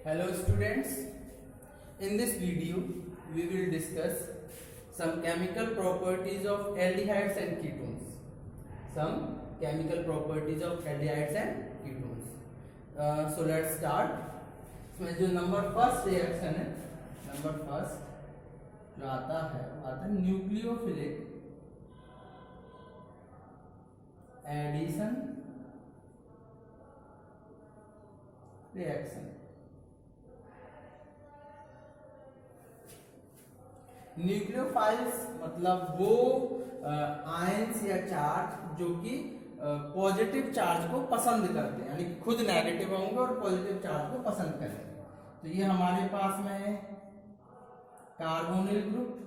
Hello students, in this video we will discuss some chemical properties of aldehydes and ketones. Some chemical properties of aldehydes and ketones. So let's start. इसमें जो number first reaction है, number first जो आता है nucleophilic addition reaction. Nucleophiles मतलब वो ions या charge जो कि पॉजिटिव चार्ज को पसंद करते हैं, यानी कि खुद नेगेटिव होंगे और पॉजिटिव चार्ज को पसंद करेंगे। तो ये हमारे पास में है carbonyl group,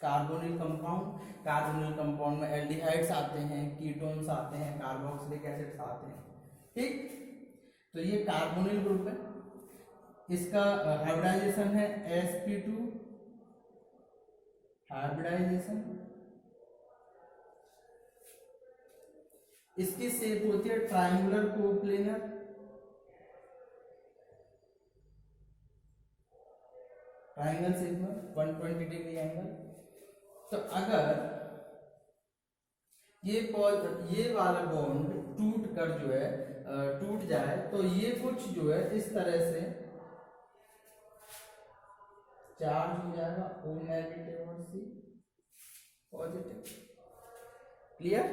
carbonyl compound. Carbonyl compound में एल्डिहाइड्स आते हैं, कीटोन्स आते हैं, कार्बोक्सिलिक एसिड्स आते हैं। ठीक, तो ये कार्बोनिल ग्रुप है। इसका हाइब्रिडाइजेशन है sp2 हाइब्रिडाइजेशन। इसकी शेप होती है ट्रायंगुलर कोप्लेनर। ट्रायंगल शेप में 120 डिग्री एंगल। तो अगर ये वाला बॉन्ड टूट कर जो है टूट जाए तो ये कुछ जो है इस तरह से चार्ज हो जाएगा, O नेगेटिव और C पॉजिटिव। क्लियर?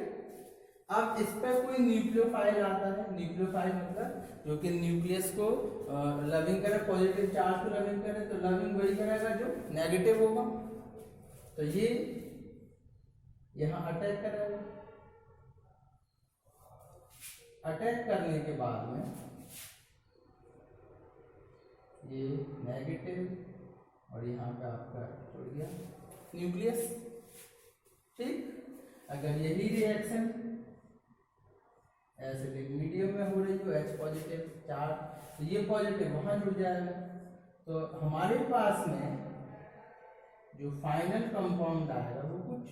अब इस पर कोई न्यूक्लियोफाइल आता है। न्यूक्लियोफाइल मतलब जो कि न्यूक्लियस को लविंग करे, पॉजिटिव चार्ज को लविंग करे, तो लविंग वही करेगा जो नेगेटिव होगा। तो ये यहां अटैक करेगा। अटैक करने के बाद में ये नेगेटिव और यहाँ पे आपका जुड़ गया न्यूक्लियस। ठीक, अगर यही रिएक्शन एसिडिक मीडियम में हो रही हो, H पॉजिटिव चार्ज, तो ये पॉजिटिव वहां जुड़ जाएगा। तो हमारे पास में जो फाइनल कंपाउंड आएगा वो कुछ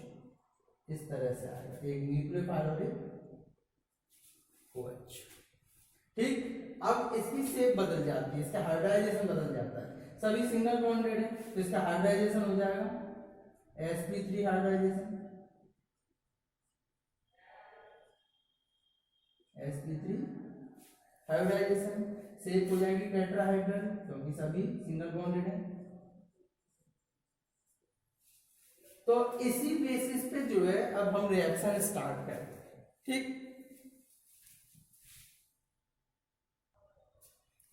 इस तरह से आएगा, एक न्यूक्लियोफाइल और एक OH। ठीक, अब इसकी शेप बदल जाती है, इसका हाइब्रिडाइजेशन बदल जाता है। सभी सिंगल बॉन्डेड है तो इसका हाइब्रिडाइजेशन हो जाएगा sp3 hybridisation, sp3 hybridisation. Shape हो जाएगी टेट्राहाइड्रल क्योंकि सभी सिंगल बॉन्डेड है। तो इसी बेसिस पे जो है अब हम रिएक्शन स्टार्ट करें। ठीक,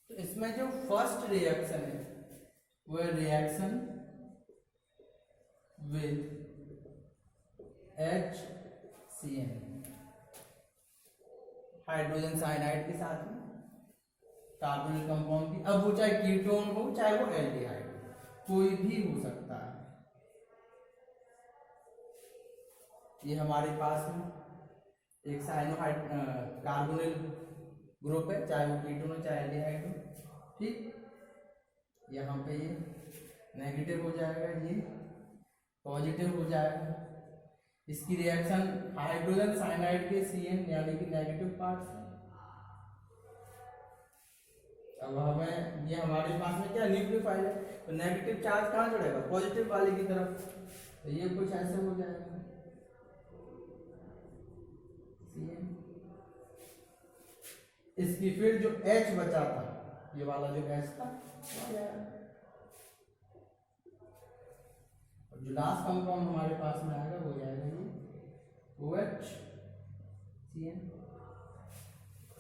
तो इसमें जो फर्स्ट रिएक्शन है वो है reaction with HCN, hydrogen cyanide के साथ में कार्बोनिल कंपाउंड की। अब वो चाहे कीटोन हो चाहे वो एल्डिहाइड हो, कोई भी हो सकता है। ये हमारे पास में एक साइनोहाइड कार्बोनिल ग्रुप है, चाहे वो कीटोन हो चाहे एल्डिहाइड हो। ठीक, यहाँ पे ये नेगेटिव हो जाएगा, ये पॉजिटिव हो जाएगा। इसकी रिएक्शन हाइड्रोजन साइनाइड के CN यानी कि नेगेटिव पार्ट से। अब हमें ये हमारे पास में क्या न्यूक्लियोफाइल है, तो नेगेटिव चार्ज कहाँ जुड़ेगा, पॉजिटिव वाले की तरफ। तो ये कुछ ऐसे हो जाएगा CN। इसकी फिर जो H बचा था, ये वाला जो H था, जो लास्ट कंपाउंड हमारे पास में आएगा वो जाएगा ये OHCN।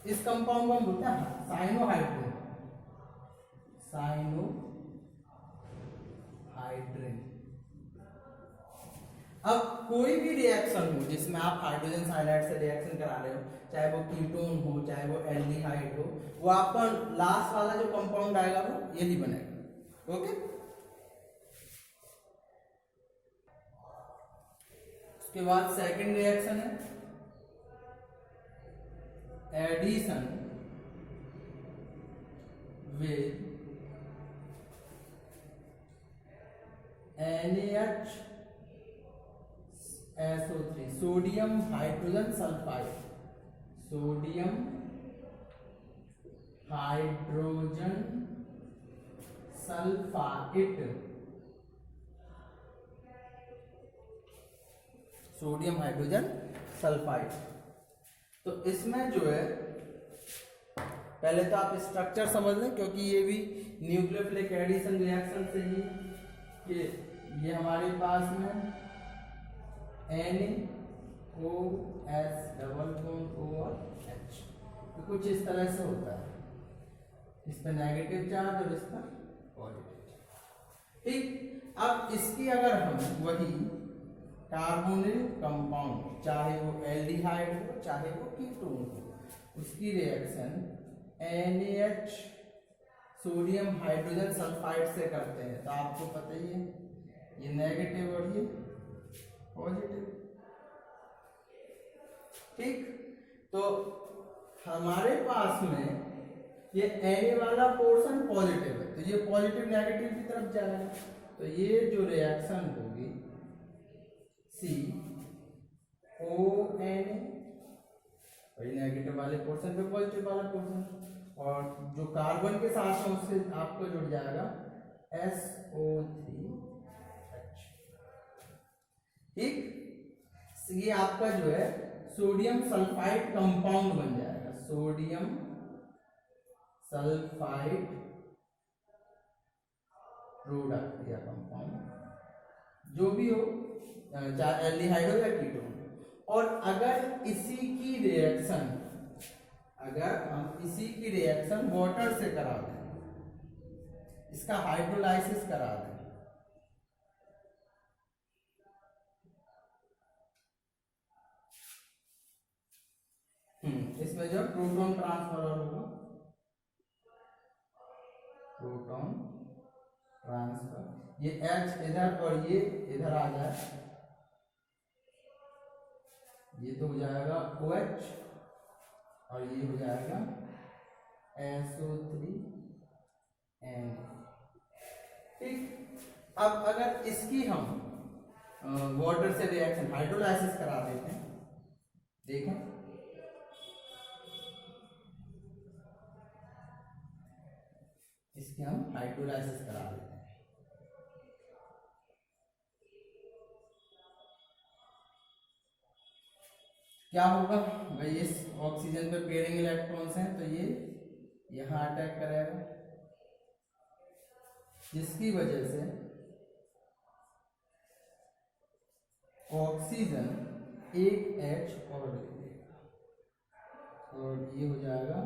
इस कंपाउंड को हम बोलते हैं साइनोहाइड्रिन। साइनोहाइड्रिन। अब कोई भी रिएक्शन हो जिसमें आप हाइड्रोजन साइनाइड से रिएक्शन करा रहे हो, चाहे वो कीटोन हो चाहे वो एल्डिहाइड हो, वो आपका लास्ट वाला जो कंपाउंड आएगा वो यही बनेगा। ओके, उसके बाद सेकंड रिएक्शन है addition with NaHSO3, sodium hydrogen sulphide. Sodium hydrogen sulphide, sodium hydrogen sulphide. तो इसमें जो है पहले तो आप स्ट्रक्चर समझ लें, क्योंकि ये भी न्यूक्लियोफिलिक एडिशन रिएक्शन से ही कि ये हमारे पास में NaOH डबल बॉन्ड OH, तो कुछ इस तरह से होता है, इस पर नेगेटिव चार्ज और इस पर पॉजिटिव चार्ज। ठीक, अब इसकी अगर हम वही कार्बोनिल कंपाउंड, चाहे वो एल्डिहाइड हो चाहे वो कीटोन हो, उसकी reaction NaH sodium hydrogen sulphide से करते हैं, तो आपको पता ही है ये नेगेटिव और ये पॉजिटिव। ठीक, तो हमारे पास में ये Na वाला पोर्शन पॉजिटिव है, तो ये पॉजिटिव नेगेटिव की तरफ जाएगा, तो ये जो रिएक्शन होगी CONA, वही नेगेटिव वाले पोर्शन पे पॉजिटिव वाला पोर्शन, और जो कार्बन के साथ है उससे आपको जुड़ जाएगा SO3H। ठीक, ये आपका जो है सोडियम सल्फाइड कंपाउंड बन जाएगा, सोडियम सल्फाइड प्रोडक्ट या कंपाउंड, जो भी हो, चाहे एल्डिहाइड हो या कीटोन। और अगर इसी की रिएक्शन, अगर हम इसी की रिएक्शन वाटर से करा दें, इसका हाइड्रोलाइसिस करा दें, इसमें जो प्रोटॉन ट्रांसफर होगा, प्रोटॉन ट्रांसफर, ये H इधर और ये इधर आ जाए, ये तो हो जाएगा OH और ये हो जाएगा SO3N। ठीक, अब अगर इसकी हम वाटर से रिएक्शन हाइड्रोलाइसिस करा देते हैं, देखें इसके हम हाइड्रोलाइसिस करा देते हैं, क्या होगा भाई, इस ऑक्सीजन पे पेयरिंग इलेक्ट्रॉन्स हैं, तो ये यहां अटैक करेगा, जिसकी वजह से ऑक्सीजन एक H और ले लेगा, और ये हो जाएगा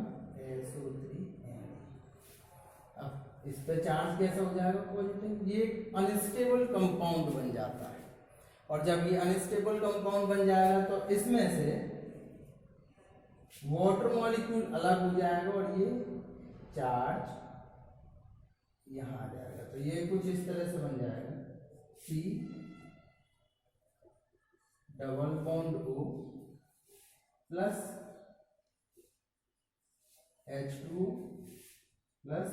SO3N। अब इस पे चार्ज कैसा हो जाएगा, पॉजिटिव, ये अनस्टेबल कंपाउंड बन जाता है, और जब ये अनस्टेबल कंपाउंड बन जाएगा तो इसमें से वाटर मॉलिक्यूल अलग हो जाएगा और ये चार्ज यहां आ जाएगा, तो ये कुछ इस तरह से बन जाएगा C double bond O plus H2 plus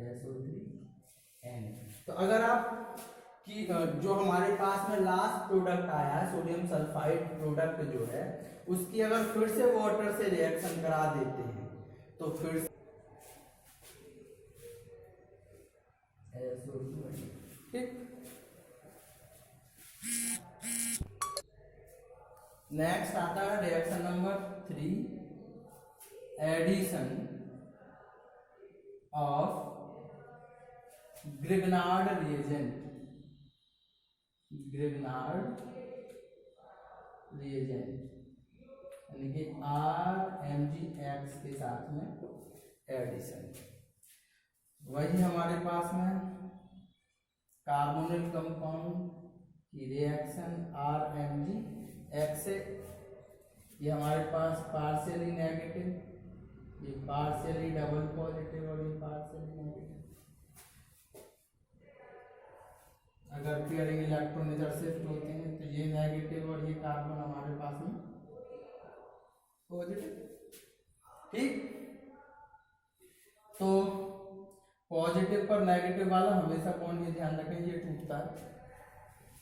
SO3N। तो अगर आप कि जो हमारे पास में लास्ट प्रोडक्ट आया है सोडियम सल्फाइड प्रोडक्ट जो है, उसकी अगर फिर से वाटर से रिएक्शन करा देते हैं तो फिर SO2। ठीक, नेक्स्ट आता है reaction number 3, addition of Grignard reagent, Grignard reagent यानी कि RMgX के साथ में एडिशन। वही हमारे पास में कार्बोनिल कंपाउंड की रिएक्शन RMgX से, ये हमारे पास पार्शियली नेगेटिव, ये पार्शियली डबल पॉजिटिव और ये पार्शियली नेगेटिव। अगर पेयरिंग इलेक्ट्रॉन इधर शिफ्ट होते हैं तो ये नेगेटिव और ये कार्बन हमारे पास में पॉजिटिव। ठीक, तो पॉजिटिव पर नेगेटिव वाला हमेशा बॉन्ड, ये ध्यान रखें ये टूटता है,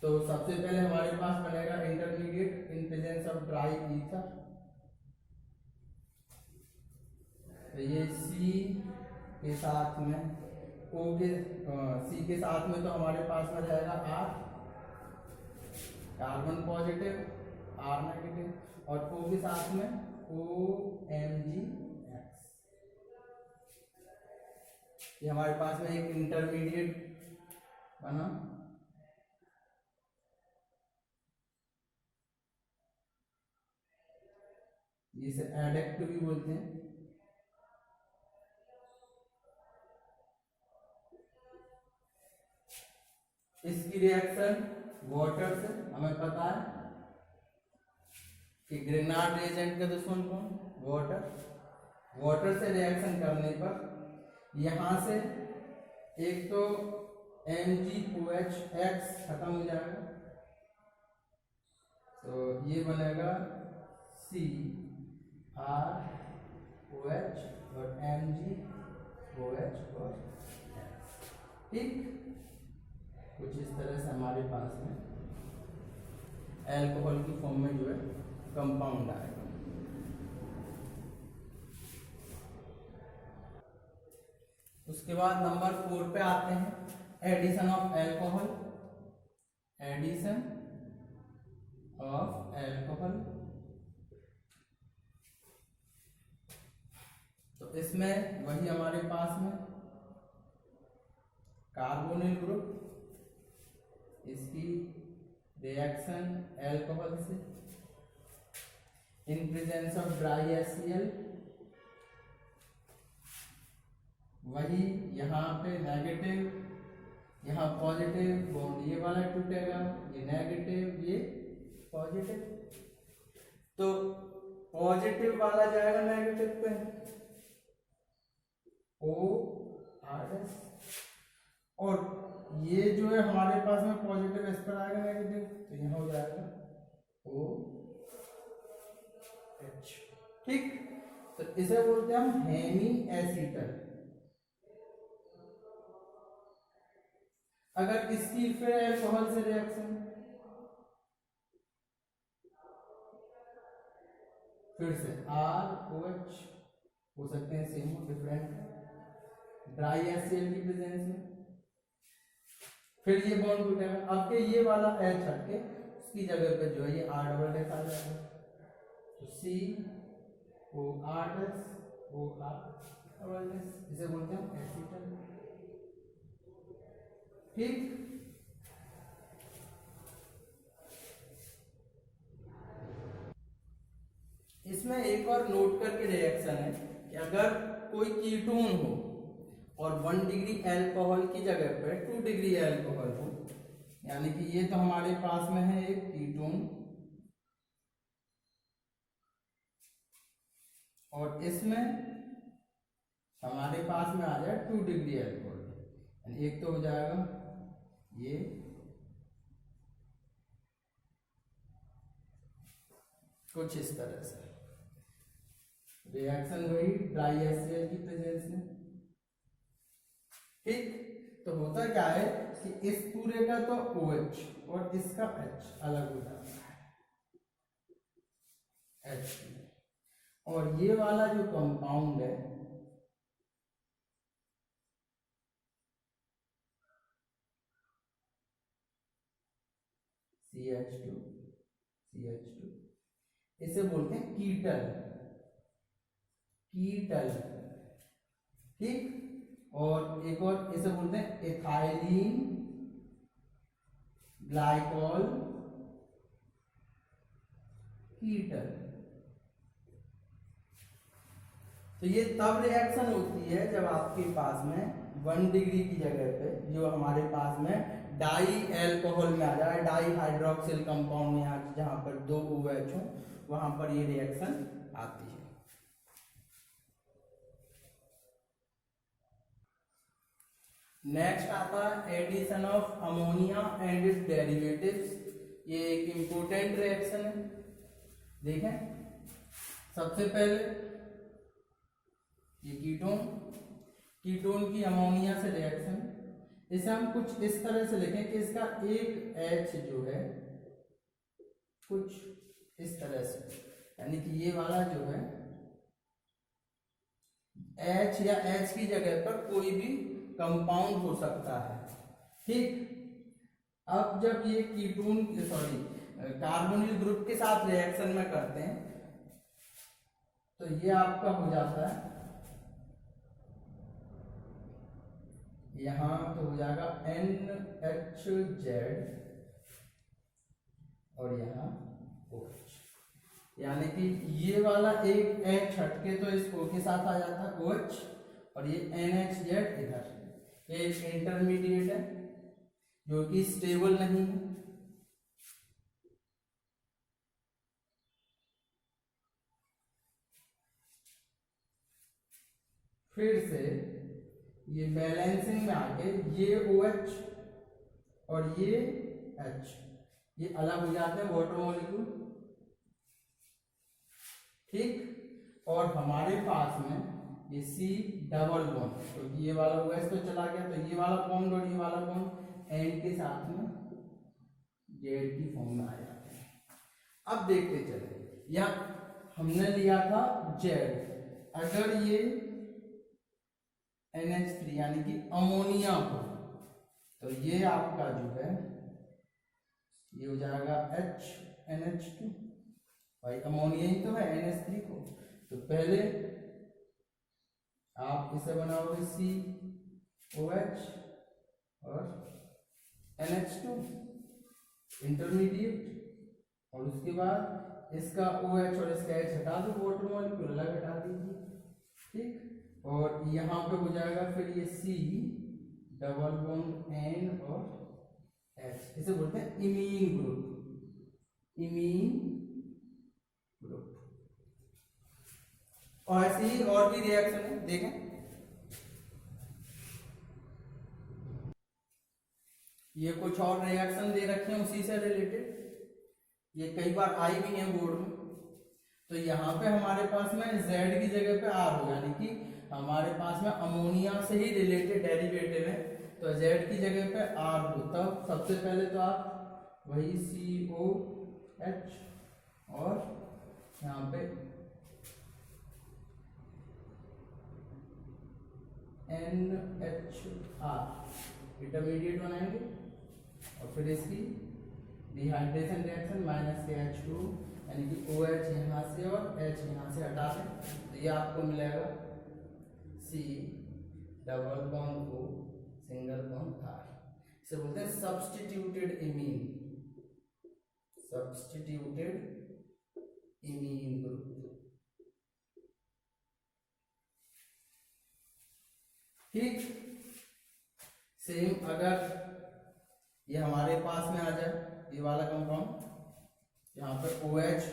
तो सबसे पहले हमारे पास बनेगा intermediate in presence of dry ether, तो ये सी के साथ में ओ के सी के साथ में तो हमारे पास में रहेगा R, carbon positive R negative, और ओ के साथ में OMgX। ये हमारे पास में एक इंटरमीडिएट बना। इसे एडेक्ट भी बोलते हैं। इसकी रिएक्शन वाटर से, हमें पता है कि ग्रेनाड रिएजेंट का दुश्मन कौन, वाटर। वाटर से रिएक्शन करने पर यहां से एक तो MgOH खत्म हो जाएगा, तो ये बनेगा CrOH और MgOH और ठीक। कुछ इस तरह से हमारे पास में अल्कोहल की फॉर्म में जो है कंपाउंड आएगा। उसके बाद नंबर 4 पे आते हैं, addition of alcohol. Addition of alcohol, तो इसमें वही हमारे पास में कार्बोनिल ग्रुप, इसकी रिएक्शन अल्कोहल से in presence of dry HCl, वही यहाँ पे नेगेटिव, यहाँ पॉजिटिव बॉन्ड ये वाला टूटेगा, ये नेगेटिव ये पॉजिटिव, तो पॉजिटिव वाला जाएगा नेगेटिव पे OR, और ये जो है हमारे पास में पॉजिटिव इस पर आएगा नेगेटिव, तो यहाँ हो जाएगा OH। ठीक, तो इसे बोलते हैं हम हेमी एसीटल। अगर इसकी फिर अल्कोहल से रिएक्शन, फिर से ROH हो सकते हैं सेम डिफरेंट ड्राई HCl की प्रेजेंस में, फिर ये बॉन्ड टूटेगा। अब के ये वाला H हटके उसकी जगह पे जो है ये R डबल डैश आ जाएगा, तो COR डबल डैश, इसे बोलते हैं एसीटल। ठीक, इसमें एक और नोट करके रिएक्शन है कि अगर कोई कीटोन हो और 1 डिग्री अल्कोहल की जगह पर 2 डिग्री अल्कोहल हो, यानी कि ये तो हमारे पास में है एक कीटोन, और इसमें हमारे पास में आ जाए 2 डिग्री अल्कोहल, यानी एक तो हो जाएगा ये, कुछ इस तरह से रिएक्शन वही ड्राई HCl की प्रेजेंस में। ठीक, तो होता क्या है कि इस पूरे का तो OH और इसका H अलग हो जाता है H, और ये वाला जो कंपाउंड है CH2, इसे बोलते हैं कीटल, कीटल। ठीक, और एक और इसे बोलते हैं एथाइलिन ग्लाइकॉल कीटल। तो ये तब रिएक्शन होती है जब आपके पास में 1 डिग्री की जगह पे जो हमारे पास में डाई अल्कोहल में आ जाए, डाई हाइड्रोक्सिल कंपाउंड में यहाँ जहां पर 2 OH हो, वहां पर ये रिएक्शन आती है। नेक्स्ट आता है addition of ammonia and its derivatives. ये एक इंपॉर्टेंट रिएक्शन है। देखें, सबसे पहले ये कीटोन की अमोनिया से रिएक्शन, इसे हम कुछ इस तरह से लिखें कि इसका एक H जो है कुछ इस तरह से, यानी कि ये वाला जो है H या H की जगह पर कोई भी कंपाउंड हो सकता है। ठीक, अब जब ये कीटोन कार्बोनिल ग्रुप के साथ रिएक्शन में करते हैं तो ये आपका हो जाता है, यहां तो हो जाएगा NHZ और यहाँ OH, यानी कि ये वाला एक H हटके तो इस O के साथ आ जाता है OH, और ये NHZ इधर एक इंटरमीडिएट है जो कि स्टेबल नहीं है। फिर से ये बैलेंसिंग में आके ये OH और ये H ये अलग हो जाते हैं वाटर मॉलिक्यूल। ठीक, और हमारे पास में ये C डबल बॉन्ड, क्योंकि ये वाला OH तो चला गया तो ये वाला बॉन्ड और ये वाला बॉन्ड N के साथ में Z की फॉर्म में आ जाते हैं। अब देखते चले, यहाँ हमने लिया था Z, अगर ये NH3 यानी कि अमोनिया हो तो ये आपका जो है ये हो जाएगा NH2, भाई अमोनिया ही तो है NH3 को, तो पहले आप इसे बनाओगे COH और NH2 इंटरमीडिएट, और उसके बाद इसका OH और इसका H हटा दो, वाटर मॉलिक्यूल अलग हटा दीजिए। ठीक, और यहाँ पे हो जाएगा फिर ये C डबल बॉन्ड N और H, इसे बोलते हैं इमीन ग्रुप, इमीन ग्रुप। और ऐसे ही और भी रिएक्शन है, देखें ये कुछ और रिएक्शन दे रखे हैं उसी से रिलेटेड, ये कई बार आई भी है बोर्ड में। तो यहाँ पे हमारे पास में Z की जगह पे R हो, यानी कि हमारे पास में अमोनिया से ही रिलेटेड डेरिवेटिव है, तो Z की जगह पे R हो, तब सबसे पहले तो आप वही COH और यहाँ पे NHR इंटरमीडिएट बनाएंगे, और फिर इसकी डिहाइड्रेशन रिएक्शन माइनस के H2 यानी कि OH यहाँ से और H यहाँ से हटा दें, तो ये आपको मिलेगा C double bond O single bond R, इसे बोलते हैं substituted imine, substituted imine group. ठीक, सेम अगर ये हमारे पास में आ जाए ये वाला कंपाउंड, यहाँ पर OH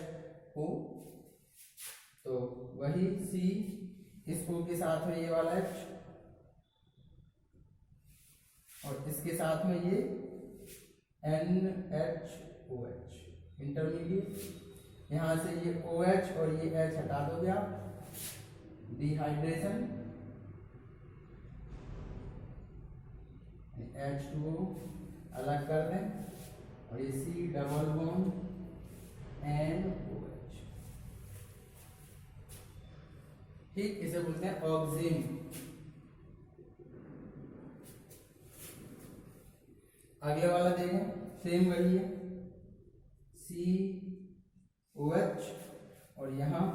हो तो वही C, इस O के साथ में ये वाला H और इसके साथ में ये NHOH इंटरमीडिएट, यहाँ से ये OH और ये H हटा दोगे आप, डिहाइड्रेशन H2O अलग कर दें, और ये C डबल बॉन्ड NOH। ठीक, इसे बोलते हैं ऑक्सीन। अगले वाला देखें, सेम वही है COH और यहाँ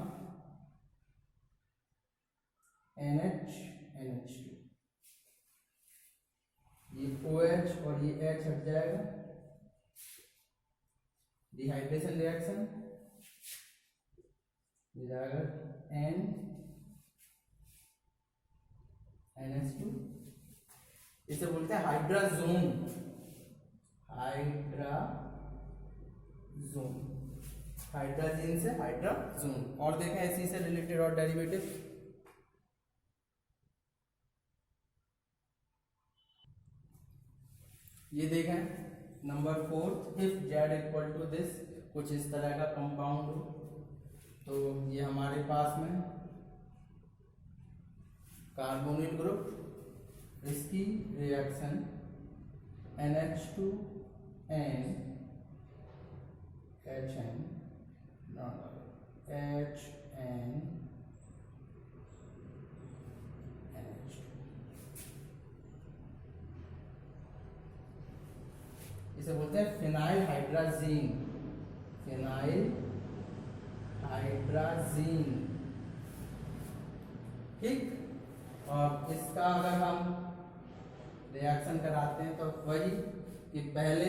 NH2, ये OH और ये H हट जाएगा, डिहाइड्रेशन रिएक्शन हो जाएगा NH2, इसे बोलते हैं हाइड्राजोन, हाइड्राजीन से हाइड्राजोन। और देखें इसी से रिलेटेड और डेरिवेटिव, ये देखें number 4, if Z equal to this, कुछ इस तरह का कंपाउंड हो, तो ये हमारे पास में कार्बोनिल ग्रुप, इसकी रिएक्शन NH2N HN HN इसे बोलते हैं फिनाइल हाइड्राजीन, फिनाइल हाइड्राजीन। ठीक। और इसका अगर हम रिएक्शन कराते हैं तो वही कि पहले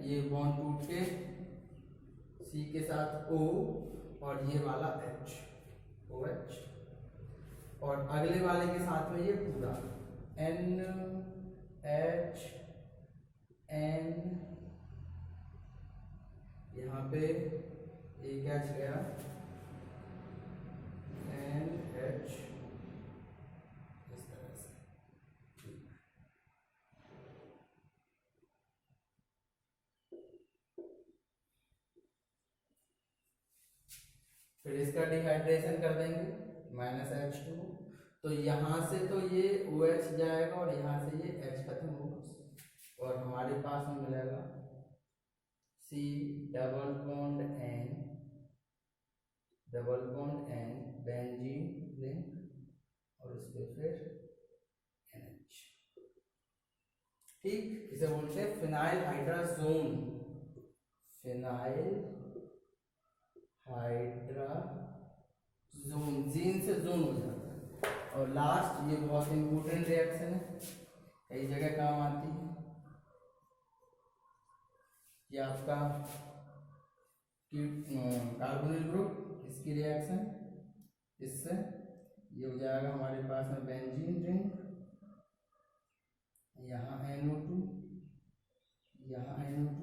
ये बॉन्ड टूट के C के साथ O और ये वाला H, OH, और अगले वाले के साथ में ये पूरा NH N, यहाँ पे एक H गया, NH, इस तरह से। फिर इसका डिहाइड्रेशन कर देंगे -H2, तो यहाँ से तो ये OH जाएगा और यहाँ से ये H खत्म होगा और हमारे पास में मिलेगा C double bond N benzene ring और उस पर फिर NH। ठीक। इसे बोलते हैं phenyl hydrazone, phenyl hydrazone, gene से जोन हो जाता है। और लास्ट, ये बहुत इंपॉर्टेंट रिएक्शन है, कई जगह काम आती है, ये आपका कार्बोनिल ग्रुप, इसकी रिएक्शन इससे ये हो जाएगा हमारे पास में बेंजीन रिंग, यहाँ NO2, यहाँ NO2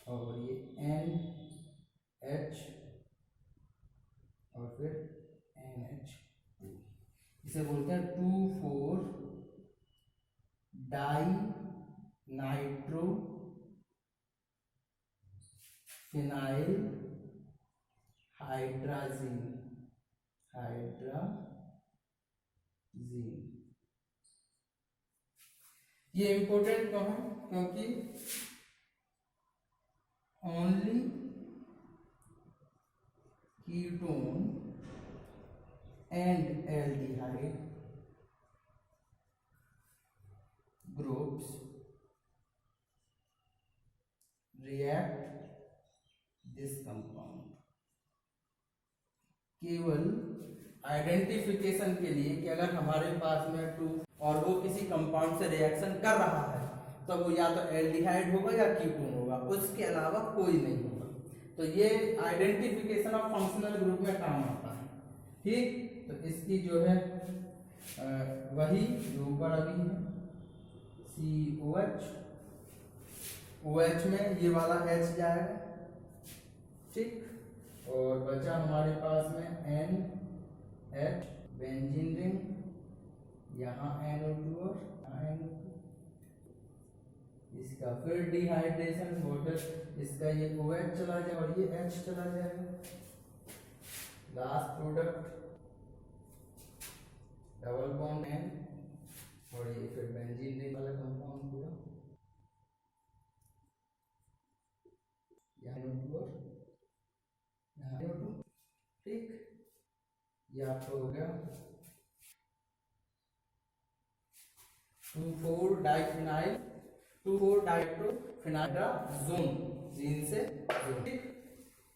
और ये NH और फिर NH2। इसे बोलते हैं 2,4 डाई नाइट्रो फिनाइल हाइड्राजीन, ये इंपॉर्टेंट क्यों है? क्योंकि only ketone and aldehyde groups react this compound. केवल आइडेंटिफिकेशन के लिए कि अगर हमारे पास में 2 और वो किसी कंपाउंड से रिएक्शन कर रहा है तो वो या तो एल्डिहाइड होगा या कीटोन होगा, उसके अलावा कोई नहीं होगा। तो ये आइडेंटिफिकेशन ऑफ फंक्शनल ग्रुप में काम आता है। ठीक। तो इसकी जो है वही जो ऊपर अभी है COH, OH में ये वाला H जाएगा। ठीक। और बचा हमारे पास में NH बेंजीन रिंग, यहाँ NO2 और यहाँ NO2, इसका फिर डिहाइड्रेशन वाटर, इसका ये OH चला जाए और ये H चला जाएगा। Last product double bond N और ये फिर बेंजीन रिंग वाला कंपाउंड पूरा, यहाँ NO2 और यहाँ NO2। ठीक। ये आपको हो गया 2,4 डाइफिनाइल 2,4 डाइट्रोफिनाइड्राजोन, जीन से जोन। ठीक।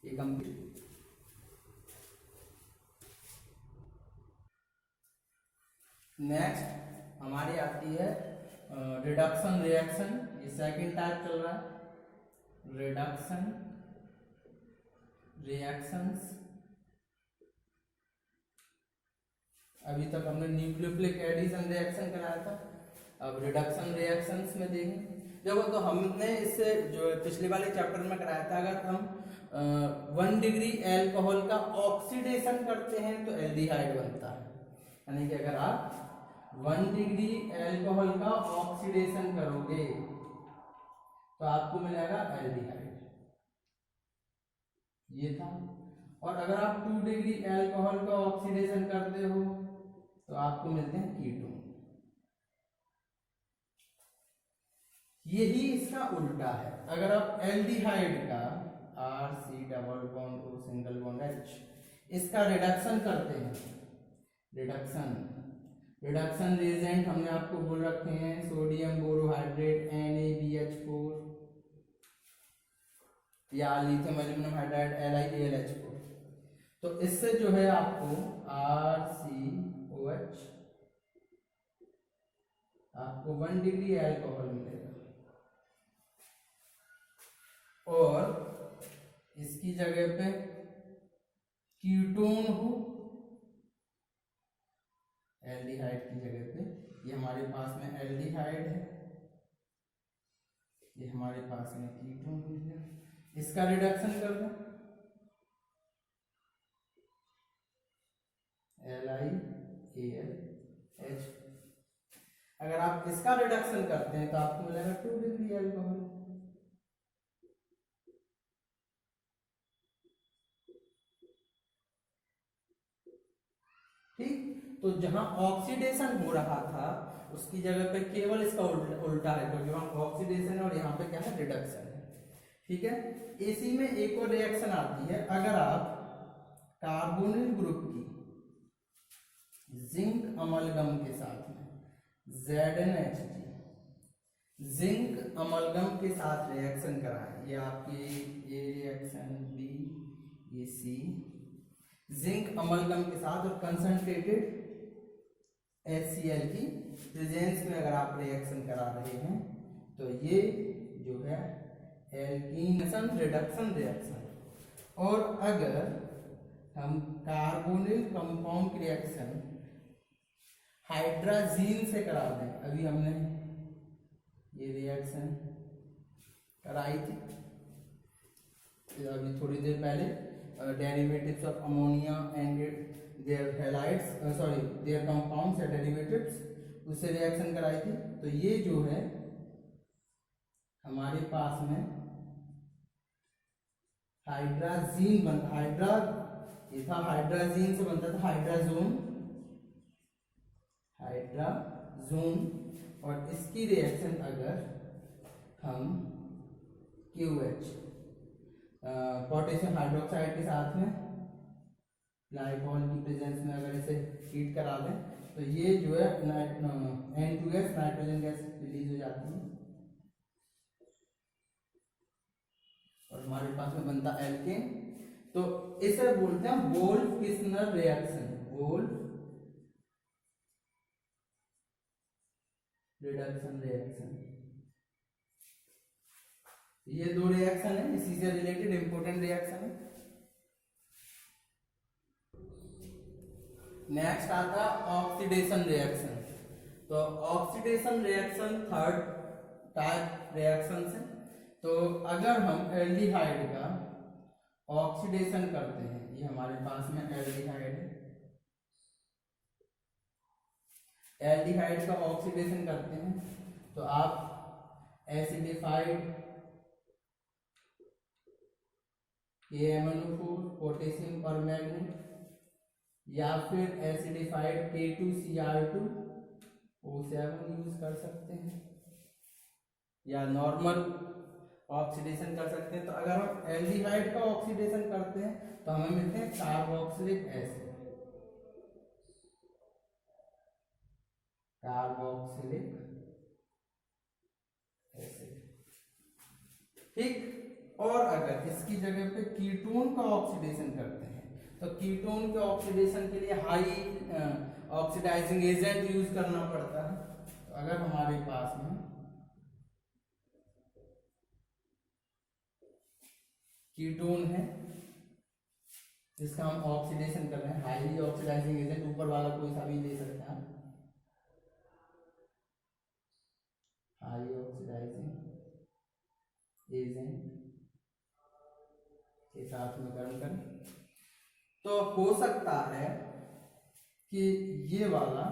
ये कंप्लीट। नेक्स्ट हमारी आती है रिडक्शन रिएक्शन, ये सेकंड टाइप चल रहा है। रिडक्शन रिएक्शंस, अभी तक हमने न्यूक्लियोफिलिक एडिशन रिएक्शन कराया था, अब रिडक्शन रिएक्शंस में देखें। देखो तो हमने इससे जो पिछले वाले चैप्टर में कराया था, अगर हम 1 डिग्री एल्कोहल का ऑक्सीडेशन करते हैं तो एल्डिहाइड बनता है। यानी कि अगर आप 1 डिग्री एल्कोहल का ऑक्सीडेशन करोगे तो आपको मिलेगा एल्डिहाइड, ये था। और अगर आप 2 डिग्री एल्कोहल का ऑक्सीडेशन करते हो तो आपको मिलते हैं कीटोन। यही इसका उल्टा है, अगर आप एल्डिहाइड का RC double bond O single bond H इसका रिडक्शन करते हैं, रिडक्शन रिएजेंट हमने आपको बोल रखे हैं सोडियम बोरोहाइड्रेट NaBH4 या लिथियम एल्यूमिनियम हाइड्राइड LiAlH4। तो इससे जो है आपको RCOH आपको 1 डिग्री अल्कोहल मिलेगा, और इसकी जगह पे कीटोन हो एल्डिहाइड की जगह पे, ये हमारे पास में एल्डिहाइड है, ये हमारे पास में कीटोन हो गया, इसका रिडक्शन कर दें LiAlH। अगर आप इसका रिडक्शन करते हैं तो आपको मिलेगा 2 डिग्री अल्कोहल। ठीक, तो जहां ऑक्सीडेशन हो रहा था उसकी जगह पे केवल इसका उल्टा है, क्योंकि वहां ऑक्सीडेशन है और यहाँ पे क्या है, रिडक्शन है। ठीक है, इसी में एक और रिएक्शन आती है, अगर आप कार्बोनिल ग्रुप की जिंक अमलगम के साथ में ZnHg जिंक अमलगम के साथ रिएक्शन कराएं, ये आपकी ये रिएक्शन बी, ये सी, जिंक अमलगम के साथ और कंसंट्रेटेड HCl की प्रेजेंस में अगर आप रिएक्शन करा रहे हैं तो ये जो है एल्कीनेशन रिडक्शन रिएक्शन। और अगर हम कार्बोनिल कंपाउंड की रिएक्शन हाइड्राजीन से करा दें, अभी हमने ये रिएक्शन कराई थी अभी थोड़ी देर पहले, derivatives of ammonia and their halides, sorry their compounds या डेरिवेटिव्स, उससे रिएक्शन कराई थी। तो ये जो है हमारे पास में हाइड्राजीन बनता, ये था हाइड्राजीन से बनता था हाइड्राजोन, और इसकी रिएक्शन अगर हम QH पोटेशियम हाइड्रोक्साइड के साथ में ग्लाइकॉल की प्रेजेंस में अगर इसे हीट करा दें तो ये जो है N2S नाइट्रोजन गैस रिलीज हो जाती है और हमारे पास में बनता एल्केन। तो इसे बोलते हैं Wolff Kishner reaction, Wolff reduction reaction. ये दो रिएक्शन है, इसी से रिलेटेड इंपोर्टेंट रिएक्शन है। नेक्स्ट आता ऑक्सीडेशन रिएक्शन। तो oxidation reaction third type reaction है। तो अगर हम एल्डिहाइड का ऑक्सीडेशन करते हैं, ये हमारे पास में एल्डिहाइड है, एल्डिहाइड का ऑक्सीडेशन करते हैं तो आप एसिडिफाइड KMnO4 पोटेशियम परमैंगनेट या फिर एसिडिफाइड K2Cr2O7 यूज कर सकते हैं या नॉर्मल ऑक्सीडेशन कर सकते हैं। तो अगर हम एल्डिहाइड का ऑक्सीडेशन करते हैं तो हमें मिलते हैं कार्बोक्सिलिक एसिड, कार्बोक्सिलिक एसिड। ठीक, और अगर इसकी जगह पे कीटोन का ऑक्सीडेशन करते हैं तो कीटोन के ऑक्सीडेशन के लिए हाई ऑक्सीडाइजिंग एजेंट यूज करना पड़ता है। तो अगर हमारे पास में कीटोन है जिसका हम ऑक्सीडेशन कर रहे हैं, हाईली ऑक्सीडाइजिंग एजेंट ऊपर वाला कोई सा भी ले सकते हैं, हाई ऑक्सीडाइजिंग एजेंट के साथ में गर्म करें तो हो सकता है कि ये वाला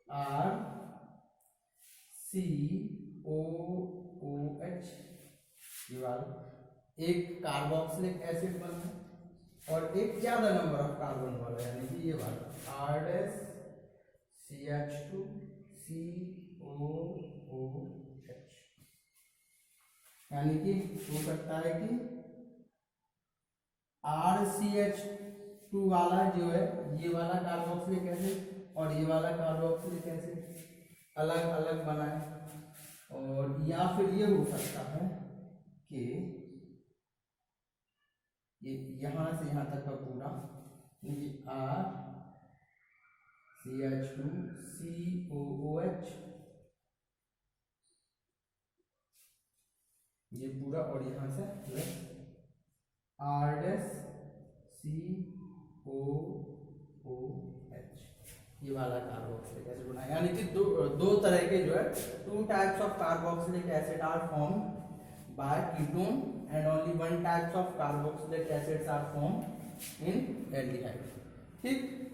RCOOH ये वाला एक कार्बोक्सिलिक एसिड बना और एक ज्यादा नंबर ऑफ कार्बन वाला, यानी कि ये वाला RCH2COOH, यानी कि हो सकता है कि RCH2 वाला जो है ये वाला कार्बोक्सिलिक एसिड और ये वाला कार्बोक्सिलिक एसिड अलग अलग बनाए, और या फिर ये हो सकता है कि ये यहाँ से यहाँ तक का पूरा ये R CH2 COOH, ये पूरा, और यहाँ से प्लस R COOH, ये वाला कार्बोक्सिलिक एसिड बना। यानी कि दो तरह के जो है 2 types of carboxylic acid are form by ketone and only 1 types of carboxylic acids are form in aldehyde. ठीक।